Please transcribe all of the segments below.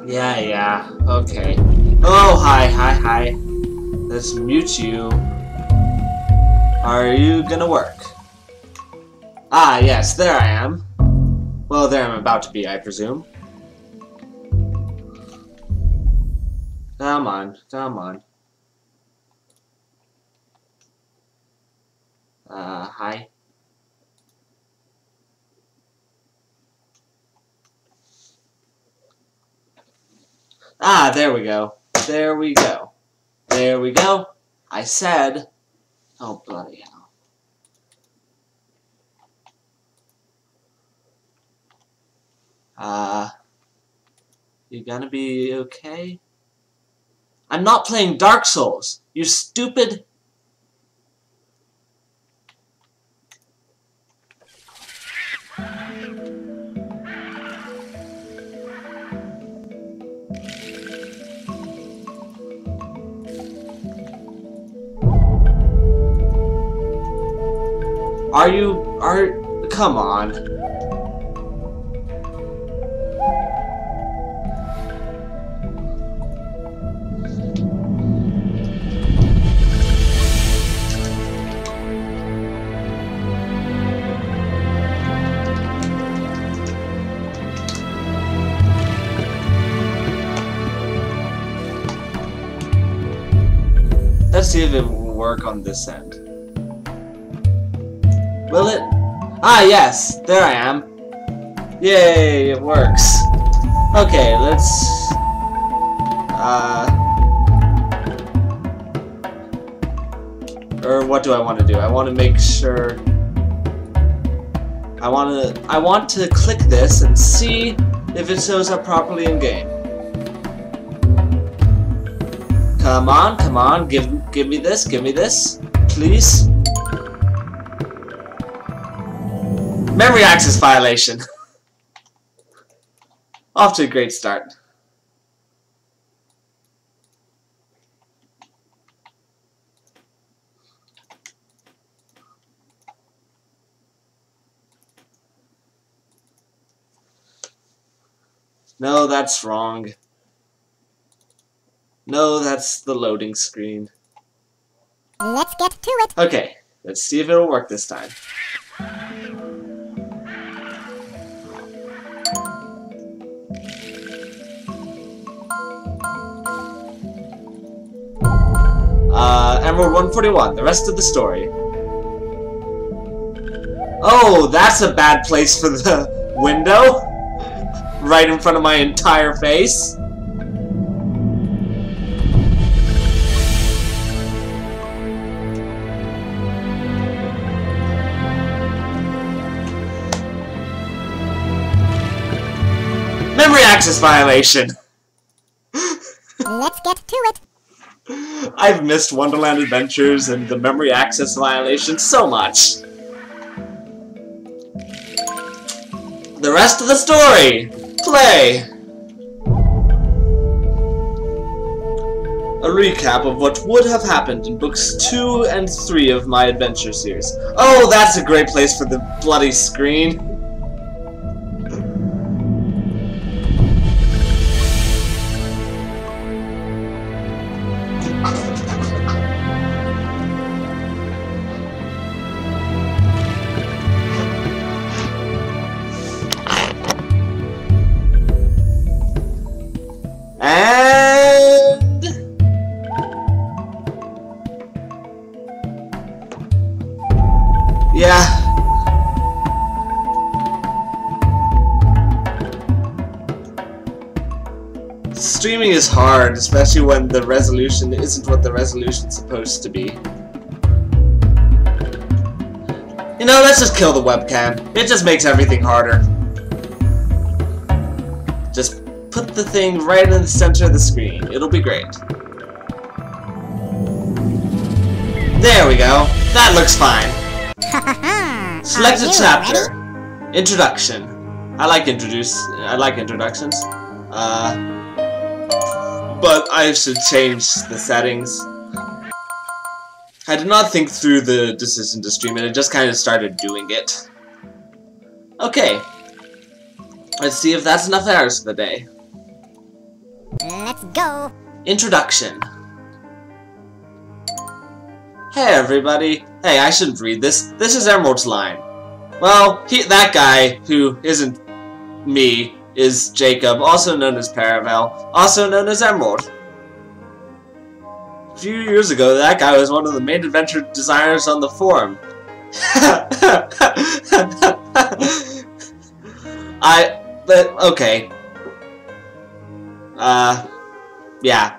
Yeah, okay. Oh, hi. Let's mute you. Are you gonna work? Ah, yes, there I am. Well, there I'm about to be, I presume. Come on. Hi. Ah, there we go. There we go. I said... Oh, bloody hell. You gonna be okay? I'm not playing Dark Souls, you stupid... Come on. Let's see if it will work on this end. Will it? Ah, yes! There I am. Yay, it works. Okay, let's... Or what do I want to do? I want to make sure... I want to click this and see if it shows up properly in game. Come on, give me this, please. Memory access violation. Off to a great start. No, that's wrong. No, that's the loading screen. Let's get to it. Okay, let's see if it'll work this time. Emerald 141, the rest of the story. Oh, that's a bad place for the window. Right in front of my entire face. Memory access violation! Let's get to it. I've missed Wonderland Adventures and the memory access violation so much. The rest of the story! Play! A recap of what would have happened in books 2 and 3 of my adventure series. Oh, that's a great place for the bloody screen. And... yeah. Streaming is hard, especially when the resolution isn't what the resolution's supposed to be. You know, let's just kill the webcam. It just makes everything harder. Just put the thing right in the center of the screen. It'll be great. There we go. That looks fine. Select a chapter. Introduction. I like introductions. But I should change the settings. I did not think through the decision to stream it. I just kind of started doing it. Okay. Let's see if that's enough hours for the day. Let's go. Introduction. Hey everybody. Hey, I shouldn't read this. This is Emerald's line. Well, that guy who isn't me is Jacob, also known as Paravel, also known as Emerald. A few years ago, that guy was one of the main adventure designers on the forum. Okay. Yeah.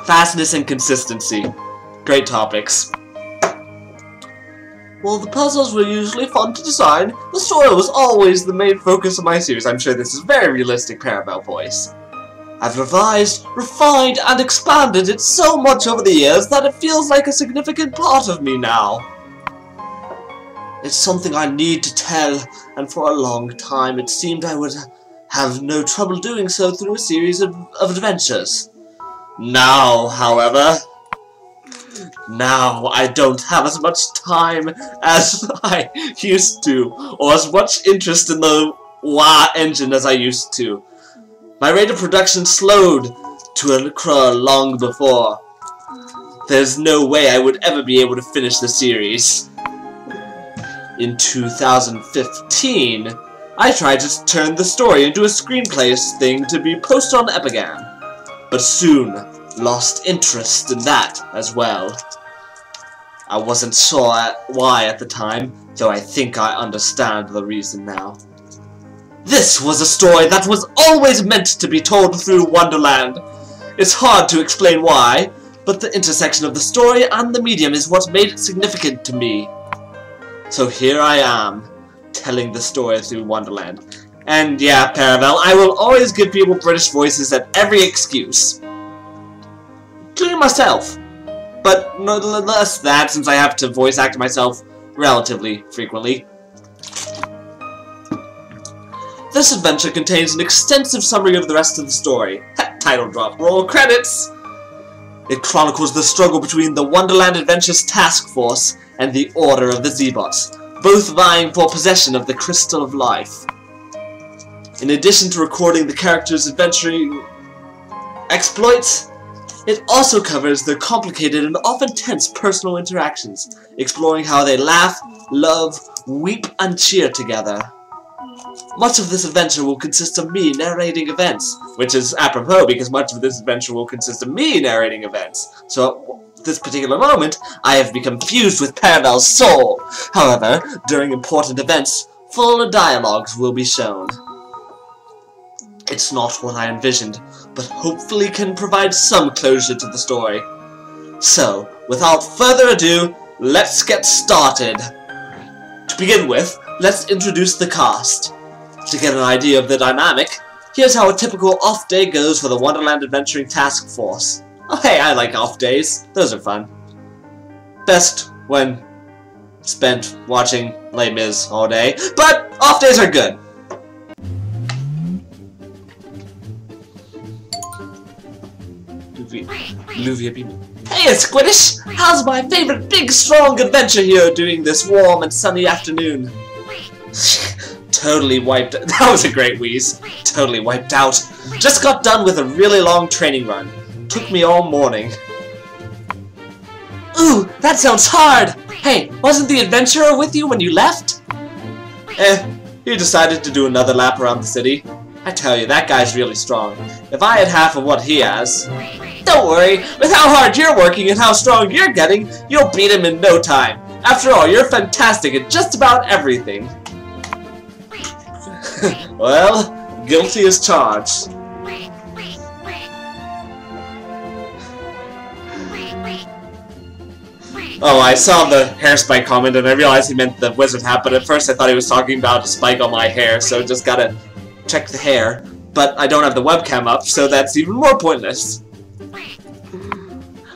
Fastness and consistency. Great topics. While the puzzles were usually fun to design, the story was always the main focus of my series. I'm sure this is very realistic Paravel voice. I've revised, refined, and expanded it so much over the years that it feels like a significant part of me now. It's something I need to tell, and for a long time it seemed I would have no trouble doing so through a series of adventures. Now, however, I don't have as much time as I used to, or as much interest in the WA engine as I used to. My rate of production slowed to a crawl long before. There's no way I would ever be able to finish the series. In 2015, I tried to turn the story into a screenplay thing to be posted on Epigan, but soon lost interest in that as well. I wasn't sure why at the time, though I think I understand the reason now. This was a story that was always meant to be told through Wonderland. It's hard to explain why, but the intersection of the story and the medium is what made it significant to me. So here I am, telling the story through Wonderland. And yeah, Paravel, I will always give people British voices at every excuse. Including myself. But no less that, since I have to voice act myself relatively frequently. This adventure contains an extensive summary of the rest of the story. Title drop. Roll credits! It chronicles the struggle between the Wonderland Adventures Task Force and the Order of the Zeebots, both vying for possession of the Crystal of Life. In addition to recording the characters' adventuring exploits, it also covers their complicated and often tense personal interactions, exploring how they laugh, love, weep, and cheer together. Much of this adventure will consist of me narrating events, which is apropos because much of this adventure will consist of me narrating events. So, at this particular moment, I have become fused with Paravel's soul. However, during important events, full dialogues will be shown. It's not what I envisioned, but hopefully can provide some closure to the story. So, without further ado, let's get started. To begin with, let's introduce the cast. To get an idea of the dynamic, here's how a typical off day goes for the Wonderland Adventuring Task Force. Oh hey, I like off days. Those are fun. Best when spent watching Les Mis all day, but off days are good. Hey, Squiddish! How's my favorite big, strong adventure hero doing this warm and sunny afternoon? Totally wiped out. That was a great wheeze. Totally wiped out. Just got done with a really long training run. Took me all morning. Ooh, that sounds hard! Hey, wasn't the adventurer with you when you left? He decided to do another lap around the city. I tell you, that guy's really strong. If I had half of what he has... Don't worry, with how hard you're working and how strong you're getting, you'll beat him in no time. After all, you're fantastic at just about everything. Well, guilty as charged. Oh, I saw the hair spike comment and I realized he meant the wizard hat, but at first I thought he was talking about a spike on my hair, so just gotta check the hair. But I don't have the webcam up, so that's even more pointless.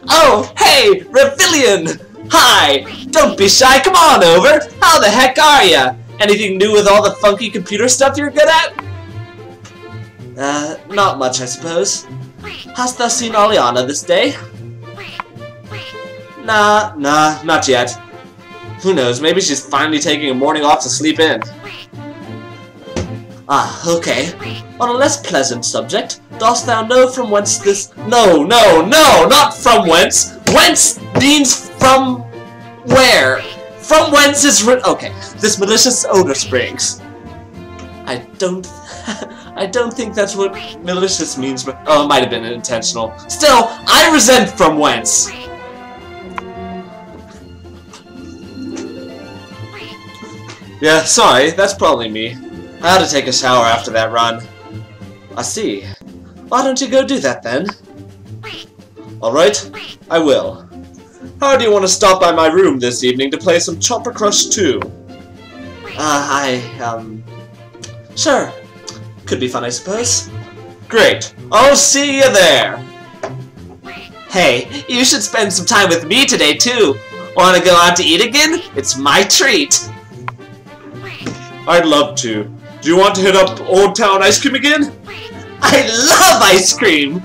Oh, hey, Revilian! Hi! Don't be shy, come on over! How the heck are ya? Anything new with all the funky computer stuff you're good at? Not much, I suppose. Hast thou seen Aliana this day? Nah, not yet. Who knows, maybe she's finally taking a morning off to sleep in. Ah, okay. On a less pleasant subject, dost thou know from whence this— No, not from whence! Whence means from where? From whence is okay, this malicious odor springs. I don't think that's what malicious means, but oh, it might have been intentional. Still, I resent from whence. Yeah, sorry, that's probably me. I had to take a shower after that run. I see. Why don't you go do that then? Alright, I will. How do you want to stop by my room this evening to play some Chopper Crush 2? Sure. Could be fun, I suppose. Great. I'll see you there. Hey, you should spend some time with me today, too. Want to go out to eat again? It's my treat. I'd love to. Do you want to hit up Old Town Ice Cream again? I love ice cream!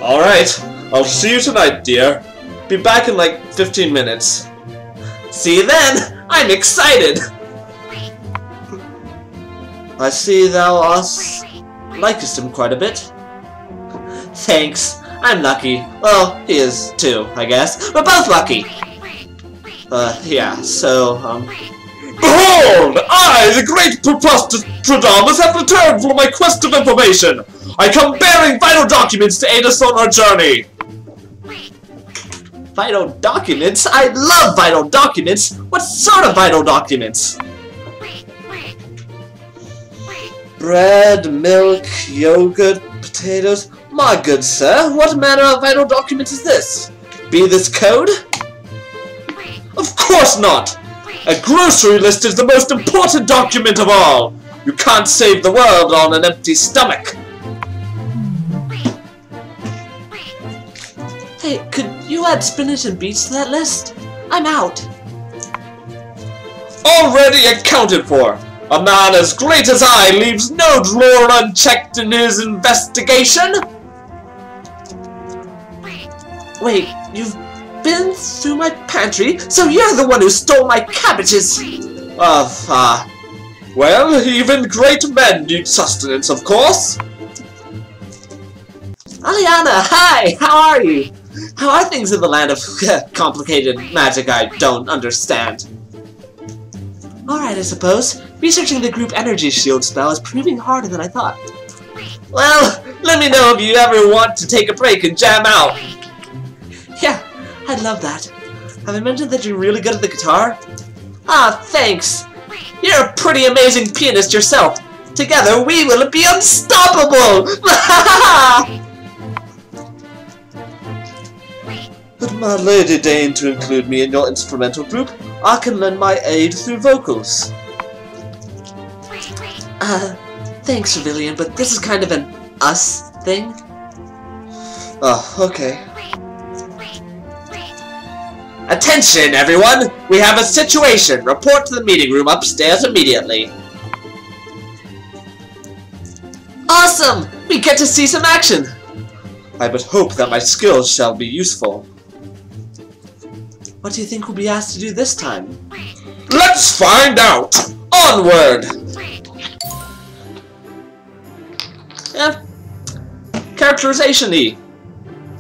Alright, I'll see you tonight, dear. Be back in like 15 minutes. See you then! I'm excited! I see thou likest him quite a bit. Thanks. I'm lucky. Well, he is too, I guess. We're both lucky! Yeah, so, Behold! I, the great Prostradamus, have returned from my quest of information! I come bearing vital documents to aid us on our journey! Vital documents? I love vital documents! What sort of vital documents? Bread, milk, yogurt, potatoes... My good sir, what manner of vital document is this? Be this code? Of course not! A grocery list is the most important document of all! You can't save the world on an empty stomach! Hey, could you add spinach and beets to that list? I'm out. Already accounted for! A man as great as I leaves no drawer unchecked in his investigation! Wait, you've been through my pantry, so you're the one who stole my cabbages! Well, even great men need sustenance, of course! Aliana, hi! How are you? How are things in the land of complicated magic I don't understand? Alright, I suppose. Researching the group energy shield spell is proving harder than I thought. Well, let me know if you ever want to take a break and jam out. Yeah, I'd love that. Have I mentioned that you're really good at the guitar? Ah, thanks. You're a pretty amazing pianist yourself. Together, we will be unstoppable! But my lady deigned to include me in your instrumental group. I can lend my aid through vocals. Thanks, Trevelyan, but this is kind of an us thing. Oh, okay. Attention, everyone! We have a situation! Report to the meeting room upstairs immediately. Awesome! We get to see some action! I but hope that my skills shall be useful. What do you think we'll be asked to do this time? Let's find out! Onward! Yeah. Characterization-y.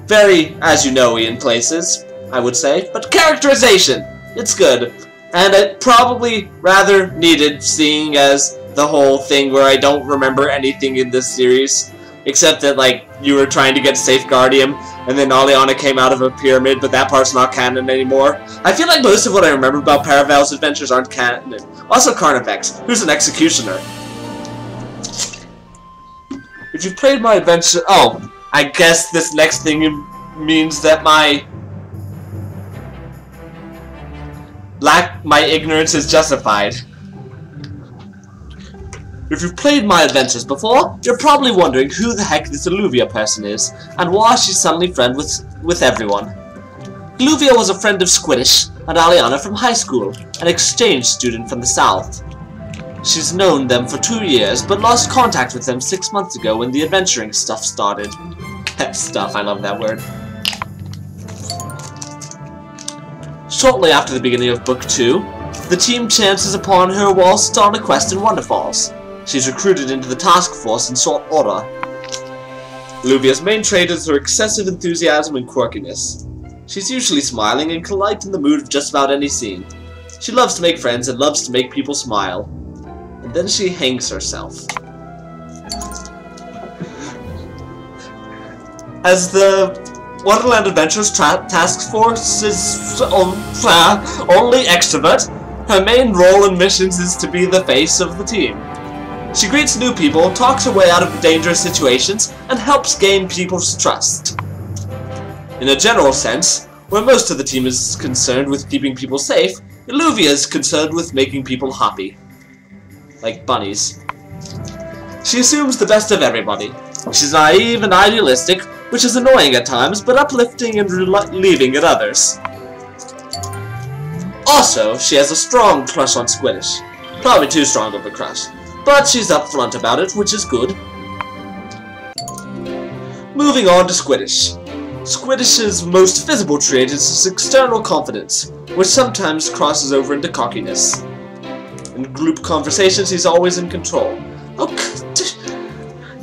Very, as you know-y in places, I would say. But characterization! It's good. And it probably rather needed, seeing as the whole thing where I don't remember anything in this series. Except that, like, you were trying to get Safeguardium, and then Aliana came out of a pyramid, but that part's not canon anymore. I feel like most of what I remember about Paravel's adventures aren't canon. Also Carnifex, who's an executioner. If you played my adventure... Oh, I guess this next thing means that my ignorance is justified. If you've played my adventures before, you're probably wondering who the heck this Illuvia person is, and why she's suddenly friends with everyone. Illuvia was a friend of Squiddish and Aliana from high school, an exchange student from the south. She's known them for 2 years, but lost contact with them 6 months ago when the adventuring stuff started. Stuff, I love that word. Shortly after the beginning of Book 2, The team chances upon her whilst on a quest in Wonderfalls. She's recruited into the task force in short order. Illuvia's main trait is her excessive enthusiasm and quirkiness. She's usually smiling and can lighten the mood of just about any scene. She loves to make friends and loves to make people smile. And then she hangs herself. As the Wonderland Adventures Task Force's only extrovert, her main role in missions is to be the face of the team. She greets new people, talks her way out of dangerous situations, and helps gain people's trust. In a general sense, where most of the team is concerned with keeping people safe, Illuvia is concerned with making people happy. Like bunnies. She assumes the best of everybody. She's naive and idealistic, which is annoying at times, but uplifting and relieving at others. Also, she has a strong crush on Squiddish. Probably too strong of a crush. But she's upfront about it, which is good. Moving on to Squiddish. Squiddish's most visible trait is his external confidence, which sometimes crosses over into cockiness. In group conversations, he's always in control. Oh,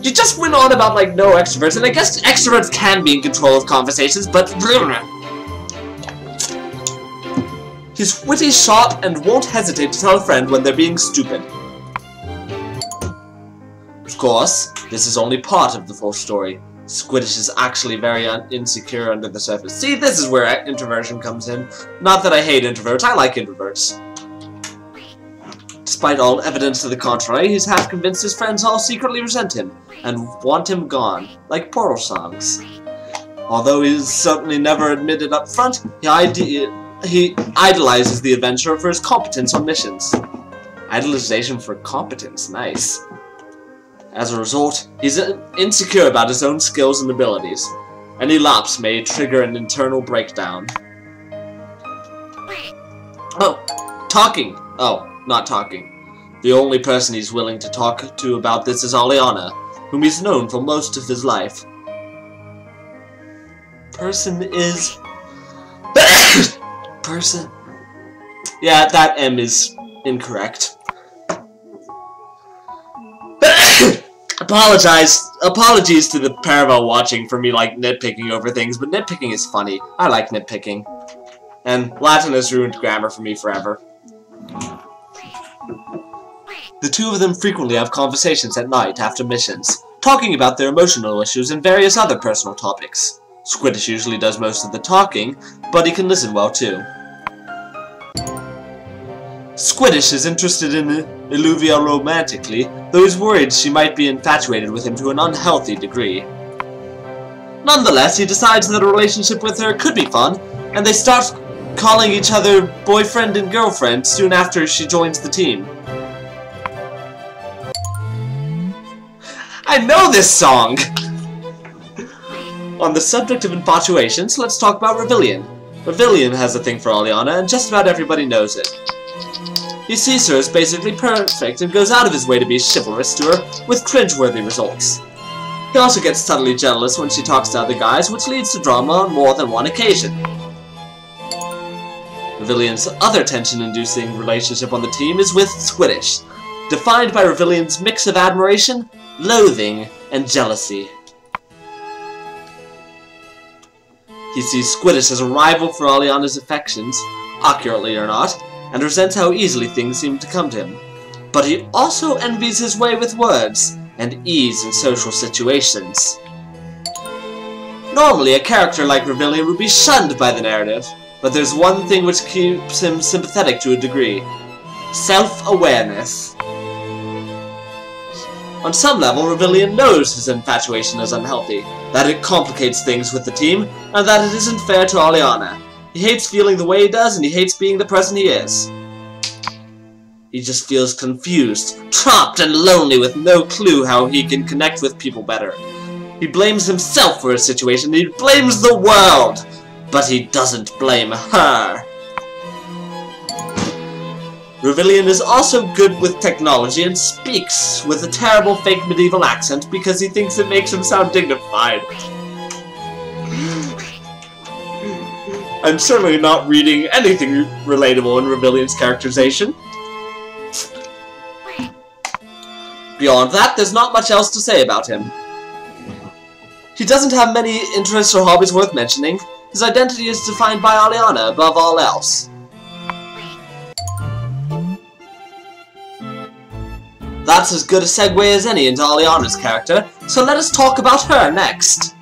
you just went on about, like, no extroverts, and I guess extroverts can be in control of conversations, but... He's witty, sharp, and won't hesitate to tell a friend when they're being stupid. Of course, this is only part of the full story. Squiddish is actually very insecure under the surface. See, this is where introversion comes in. Not that I hate introverts, I like introverts. Despite all evidence to the contrary, he's half convinced his friends all secretly resent him, and want him gone, like Portal songs. Although he's certainly never admitted up front, he idolizes the adventurer for his competence on missions. Idolization for competence, nice. As a result, he's insecure about his own skills and abilities. Any lapse may trigger an internal breakdown. Oh, talking! Oh, not talking. The only person he's willing to talk to about this is Aliana, whom he's known for most of his life. Person is... Person? Yeah, that M is incorrect. Apologies to the Parallel watching for me, like, nitpicking over things, but nitpicking is funny. I like nitpicking. And Latin has ruined grammar for me forever. The two of them frequently have conversations at night after missions, talking about their emotional issues and various other personal topics. Squiddish usually does most of the talking, but he can listen well too. Squiddish is interested in Illuvia romantically, though he's worried she might be infatuated with him to an unhealthy degree. Nonetheless, he decides that a relationship with her could be fun, and they start calling each other boyfriend and girlfriend soon after she joins the team. I know this song! On the subject of infatuations, let's talk about Revilian. Revilian has a thing for Aliana, and just about everybody knows it. He sees her as basically perfect and goes out of his way to be chivalrous to her, with cringeworthy results. He also gets subtly jealous when she talks to other guys, which leads to drama on more than one occasion. Revilian's other tension-inducing relationship on the team is with Squiddish, defined by Revilian's mix of admiration, loathing, and jealousy. He sees Squiddish as a rival for Aliana's affections, accurately or not, and resents how easily things seem to come to him. But he also envies his way with words, and ease in social situations. Normally, a character like Revilian would be shunned by the narrative, but there's one thing which keeps him sympathetic to a degree. Self-awareness. On some level, Revilian knows his infatuation is unhealthy, that it complicates things with the team, and that it isn't fair to Aliana. He hates feeling the way he does, and he hates being the person he is. He just feels confused, trapped, and lonely with no clue how he can connect with people better. He blames himself for his situation, he blames the world, but he doesn't blame her. Revilian is also good with technology and speaks with a terrible fake medieval accent because he thinks it makes him sound dignified. I'm certainly not reading anything relatable in Revillion's characterization. Beyond that, there's not much else to say about him. He doesn't have many interests or hobbies worth mentioning. His identity is defined by Aliana above all else. That's as good a segue as any into Aliana's character, so let us talk about her next.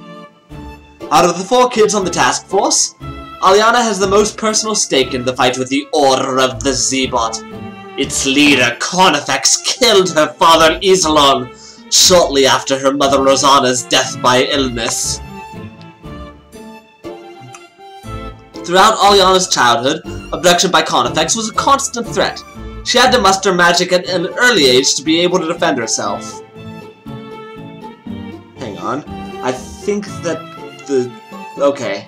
Out of the 4 kids on the task force, Aliana has the most personal stake in the fight with the Order of the Zeebot. Its leader, Carnifex, killed her father, Isolon, shortly after her mother Rosanna's death by illness. Throughout Aliana's childhood, abduction by Carnifex was a constant threat. She had to muster magic at an early age to be able to defend herself. Hang on. I think that the... Okay.